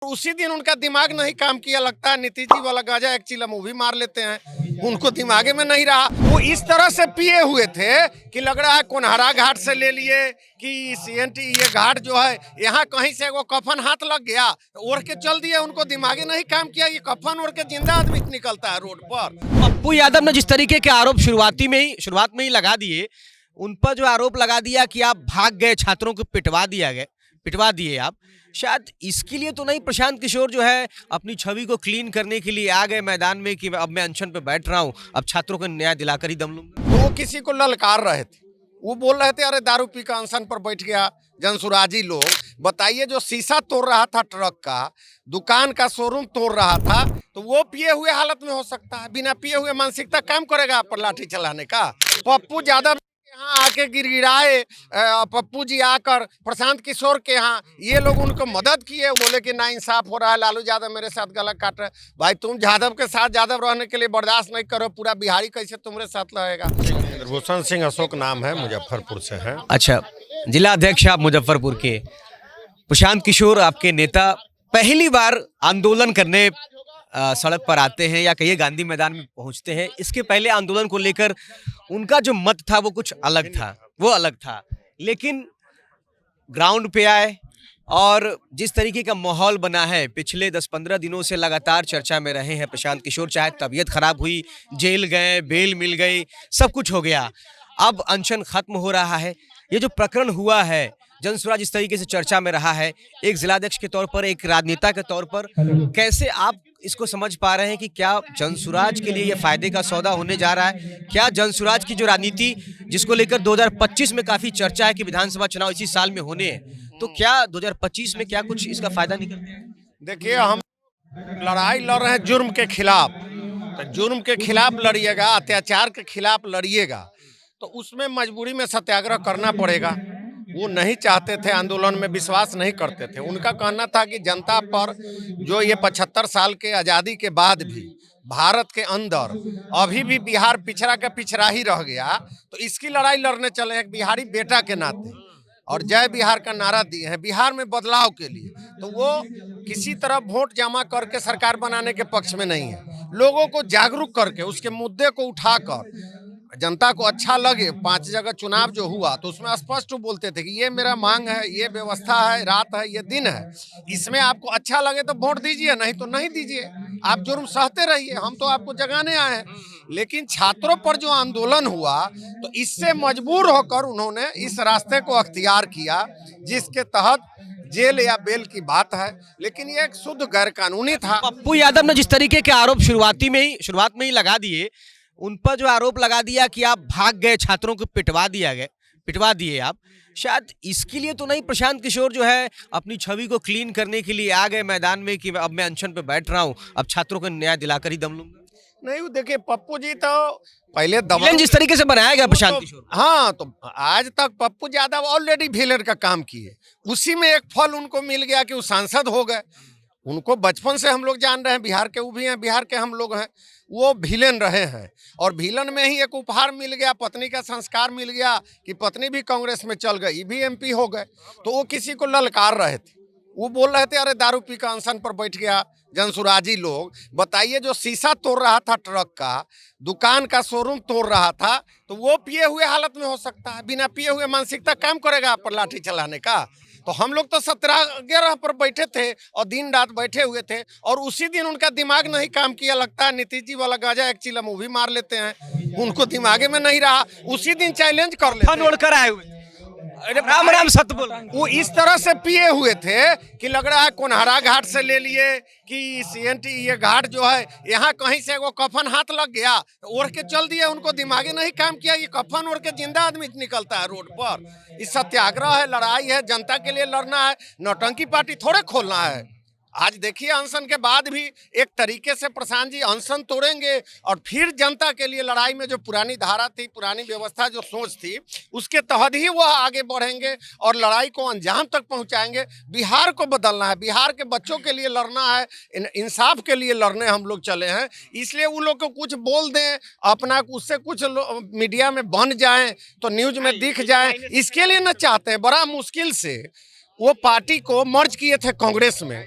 उसी दिन उनका दिमाग नहीं काम किया, लगता है नीतीश जी वाला गांजा एक चिलम वो भी मार लेते हैं, उनको दिमागे में नहीं रहा। वो इस तरह से पिए हुए थे कि लग रहा है कोनहरा घाट से ले लिए कि सीएनटी ये घाट जो है यहाँ कहीं से वो कफन हाथ लग गया, ओढ़ के चल दिया, उनको दिमागे नहीं काम किया। ये कफन ओढ़ के जिंदा आदमी निकलता है रोड पर। पप्पू यादव ने जिस तरीके के आरोप शुरुआत में ही लगा दिए, उन पर जो आरोप लगा दिया कि आप भाग गए, छात्रों को पिटवा दिए आप, शायद इसके लिए तो नहीं प्रशांत किशोर जो है अपनी छवि को क्लीन करने के लिए आ गए मैदान में कि अब मैं अनशन पे बैठ रहा हूं, अब छात्रों को न्याय दिलाकर ही दम लूंगा। तो वो किसी को ललकार रहे थे, वो बोल रहे थे अरे दारू पी का अनशन पर बैठ गया जनसुराजी लोग। बताइए, जो शीशा तोड़ रहा था ट्रक का, दुकान का शोरूम तोड़ रहा था, तो वो पिए हुए हालत में हो सकता है? बिना पिए हुए मानसिकता काम करेगा आप पर लाठी चलाने का? पप्पू यादव यहाँ आके गिड़गिड़ाए, पप्पू जी आकर प्रशांत किशोर के यहाँ, ये लोग उनको मदद किए, बोले कि ना इंसाफ हो रहा है, लालू यादव मेरे साथ गला काट रहे। भाई तुम यादव के साथ यादव रहने के लिए बर्दाश्त नहीं करो, पूरा बिहारी कैसे तुम्हारे साथ रहेगा? भूषण सिंह अशोक नाम है, मुजफ्फरपुर से है। अच्छा, जिला अध्यक्ष आप मुजफ्फरपुर के। प्रशांत किशोर आपके नेता पहली बार आंदोलन करने सड़क पर आते हैं या कहिए गांधी मैदान में पहुंचते हैं। इसके पहले आंदोलन को लेकर उनका जो मत था वो कुछ अलग था, लेकिन ग्राउंड पे आए और जिस तरीके का माहौल बना है, पिछले 10-15 दिनों से लगातार चर्चा में रहे हैं प्रशांत किशोर। चाहे तबीयत खराब हुई, जेल गए, बेल मिल गई, सब कुछ हो गया, अब अनशन खत्म हो रहा है। ये जो प्रकरण हुआ है, जनसुराज इस तरीके से चर्चा में रहा है, एक जिलाध्यक्ष के तौर पर, एक राजनेता के तौर पर कैसे आप इसको समझ पा रहे हैं कि क्या जनसुराज के लिए ये फायदे का सौदा होने जा रहा है? क्या जनसुराज की जो राजनीति जिसको लेकर 2025 में काफी चर्चा है कि विधानसभा चुनाव इसी साल में होने हैं, तो क्या 2025 में क्या कुछ इसका फायदा निकलता है? देखिए, हम लड़ाई लड़ रहे हैं जुर्म के खिलाफ, तो जुर्म के खिलाफ लड़िएगा, अत्याचार के खिलाफ लड़िएगा, तो उसमें मजबूरी में सत्याग्रह करना पड़ेगा। वो नहीं चाहते थे, आंदोलन में विश्वास नहीं करते थे। उनका कहना था कि जनता पर जो ये 75 साल के आज़ादी के बाद भी भारत के अंदर अभी भी बिहार पिछड़ा का पिछड़ा ही रह गया, तो इसकी लड़ाई लड़ने चले हैं बिहारी बेटा के नाते, और जय बिहार का नारा दिए हैं बिहार में बदलाव के लिए। तो वो किसी तरह वोट जमा करके सरकार बनाने के पक्ष में नहीं है। लोगों को जागरूक करके उसके मुद्दे को उठाकर जनता को अच्छा लगे। 5 जगह चुनाव जो हुआ तो उसमें स्पष्ट बोलते थे कि ये मेरा मांग है, ये व्यवस्था है, रात है, ये दिन है, इसमें आपको अच्छा लगे तो वोट दीजिए, नहीं तो नहीं दीजिए, आप जुर्म सहते रहिए, हम तो आपको जगाने आए हैं। लेकिन छात्रों पर जो आंदोलन हुआ, तो इससे मजबूर होकर उन्होंने इस रास्ते को अख्तियार किया, जिसके तहत जेल या बेल की बात है, लेकिन ये एक शुद्ध गैर कानूनी था। पप्पू यादव ने जिस तरीके के आरोप शुरुआत में ही लगा दिए, उन पर जो आरोप लगा दिया कि आप भाग गए, छात्रों को पिटवा दिए आप, शायद इसके लिए तो नहीं प्रशांत किशोर जो है अपनी छवि को क्लीन करने के लिए आ गए मैदान में कि अब मैं अनशन पे बैठ रहा हूं, अब छात्रों को न्याय दिलाकर ही दम लूंगा। नहीं, देखिए, पप्पू जी तो पहले विलेन जिस तरीके से बनाया गया प्रशांत किशोर, हाँ, तो आज तक पप्पू यादव ऑलरेडी विलेन का काम किए, उसी में एक फल उनको मिल गया कि वो सांसद हो गए। उनको बचपन से हम लोग जान रहे हैं, बिहार के वो भी हैं, बिहार के हम लोग हैं, वो विलेन रहे हैं, और विलन में ही एक उपहार मिल गया, पत्नी का संस्कार मिल गया कि पत्नी भी कांग्रेस में चल गई, भी एमपी हो गए। तो वो किसी को ललकार रहे थे, वो बोल रहे थे अरे दारू पी का अनशन पर बैठ गया जनसुराजी लोग। बताइए, जो शीशा तोड़ रहा था ट्रक का, दुकान का शोरूम तोड़ रहा था, तो वो पिए हुए हालत में हो सकता है? बिना पिए हुए मानसिकता काम करेगा आप पर लाठी चलाने का? तो हम लोग तो सत्याग्रह पर बैठे थे और दिन रात बैठे हुए थे, और उसी दिन उनका दिमाग नहीं काम किया, लगता है नीतीश जी वाला गांजा एक चिलम वो भी मार लेते हैं, उनको दिमागे में नहीं रहा। उसी दिन चैलेंज कर लेते आए हुए राम राम सत्य बोल। वो इस तरह से पिए हुए थे कि लग रहा है कोनहरा घाट से ले लिए कि सीएनटी ये घाट जो है यहाँ कहीं से वो कफन हाथ लग गया, ओढ़ के चल दिया, उनको दिमागे नहीं काम किया। ये कफन ओढ़ के जिंदा आदमी निकलता है रोड पर। इस सत्याग्रह है, लड़ाई है, जनता के लिए लड़ना है, नौटंकी पार्टी थोड़े खोलना है। आज देखिए, अनशन के बाद भी एक तरीके से प्रशांत जी अनशन तोड़ेंगे और फिर जनता के लिए लड़ाई में जो पुरानी धारा थी, पुरानी व्यवस्था, जो सोच थी, उसके तहत ही वह आगे बढ़ेंगे और लड़ाई को अंजाम तक पहुंचाएंगे। बिहार को बदलना है, बिहार के बच्चों के लिए लड़ना है, इंसाफ के लिए लड़ने हम लोग चले हैं। इसलिए वो लोग को कुछ बोल दें, अपना उससे कुछ मीडिया में बन जाएं, तो न्यूज में दिख जाएं, इसके लिए न चाहते हैं। बड़ा मुश्किल से वो पार्टी को मर्ज किए थे कांग्रेस में।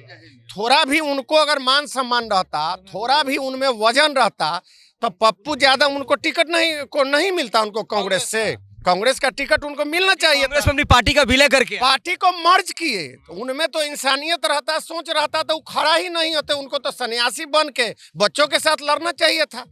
थोड़ा भी उनको अगर मान सम्मान रहता, थोड़ा भी उनमें वजन रहता, तो पप्पू यादव उनको टिकट नहीं मिलता उनको कांग्रेस से। कांग्रेस का टिकट उनको मिलना चाहिए कांग्रेस था। में अपनी पार्टी का विलय करके पार्टी को मर्ज किए तो उनमें तो इंसानियत रहता, सोच रहता, तो वो खड़ा ही नहीं होते। उनको तो सन्यासी बन के बच्चों के साथ लड़ना चाहिए था,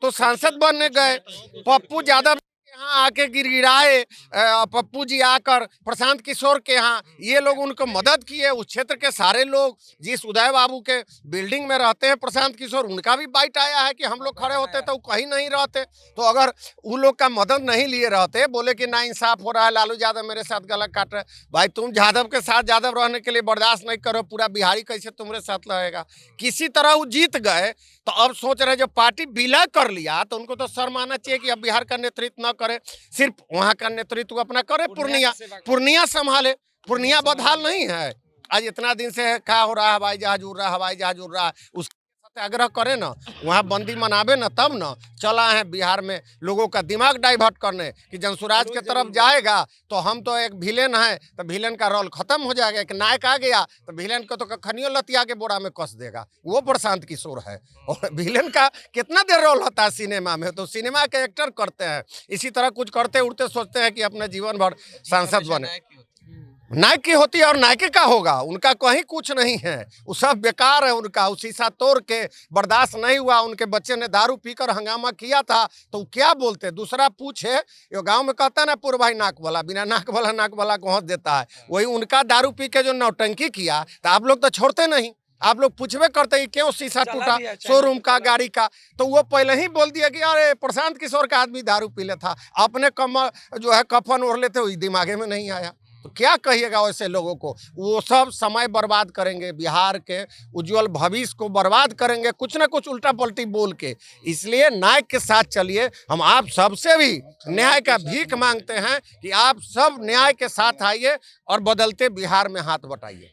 तो सांसद बनने गए। पप्पू यादव यहाँ आके गिड़गिड़ाए, पप्पू जी आकर प्रशांत किशोर के यहाँ, ये लोग उनको मदद किए। उस क्षेत्र के सारे लोग, जिस उदय बाबू के बिल्डिंग में रहते हैं प्रशांत किशोर, उनका भी बाइट आया है कि हम लोग खड़े होते तो वो कहीं नहीं रहते। तो अगर उन लोग का मदद नहीं लिए रहते, बोले कि ना इंसाफ हो रहा है, लालू यादव मेरे साथ गला काट रहे, भाई तुम यादव के साथ यादव रहने के लिए बर्दाश्त नहीं करो, पूरा बिहारी कैसे तुम्हारे साथ रहेगा। किसी तरह वो जीत गए, तो अब सोच रहे जो पार्टी विलय कर लिया, तो उनको तो शर्म आना चाहिए कि अब बिहार का नेतृत्व न करे, सिर्फ वहां का नेतृत्व अपना करे, पूर्णिया संभाले। पूर्णिया बदहाल नहीं है। आज इतना दिन से क्या हो रहा है, हवाई जहाज उड़ रहा है, हवाई जहाज उड़ रहा है, उस सत्याग्रह करे ना, वहाँ बंदी मनावे ना, तब ना चला है बिहार में लोगों का दिमाग डाइवर्ट करने कि जनसुराज के तरफ जाएगा तो हम तो एक विलेन है, तो विलेन का रोल खत्म हो जाएगा। एक नायक आ गया तो विलेन को तो कखनियों लतिया के बोरा में कस देगा, वो प्रशांत किशोर है। और विलेन का कितना देर रोल होता है सिनेमा में, तो सिनेमा के एक्टर करते हैं। इसी तरह कुछ करते उड़ते सोचते हैं कि अपने जीवन भर सांसद बने। नायक की होती है और नायके का होगा, उनका कहीं कुछ नहीं है, वो सब बेकार है उनका। वो शीशा तोड़ के बर्दाश्त नहीं हुआ, उनके बच्चे ने दारू पीकर हंगामा किया था, तो क्या बोलते। दूसरा पूछे, ये गांव में कहता ना पूर्व भाई नाक वाला, बिना नाक वाला को हंस देता है। वही उनका दारू पी के जो नौटंकी किया, तो आप लोग तो छोड़ते नहीं, आप लोग पूछबे करते कि क्यों शीशा टूटा शोरूम का, गाड़ी का, तो वो पहले ही बोल दिया कि अरे प्रशांत किशोर का आदमी दारू पी ले था, अपने कमर जो है कफन ओढ़ लेते, वही दिमागे में नहीं आया। तो क्या कहिएगा वैसे लोगों को, वो सब समय बर्बाद करेंगे, बिहार के उज्जवल भविष्य को बर्बाद करेंगे कुछ ना कुछ उल्टा पलटी बोल के। इसलिए न्याय के साथ चलिए। हम आप सबसे भी न्याय का भीख मांगते हैं कि आप सब न्याय के साथ आइए और बदलते बिहार में हाथ बटाइए।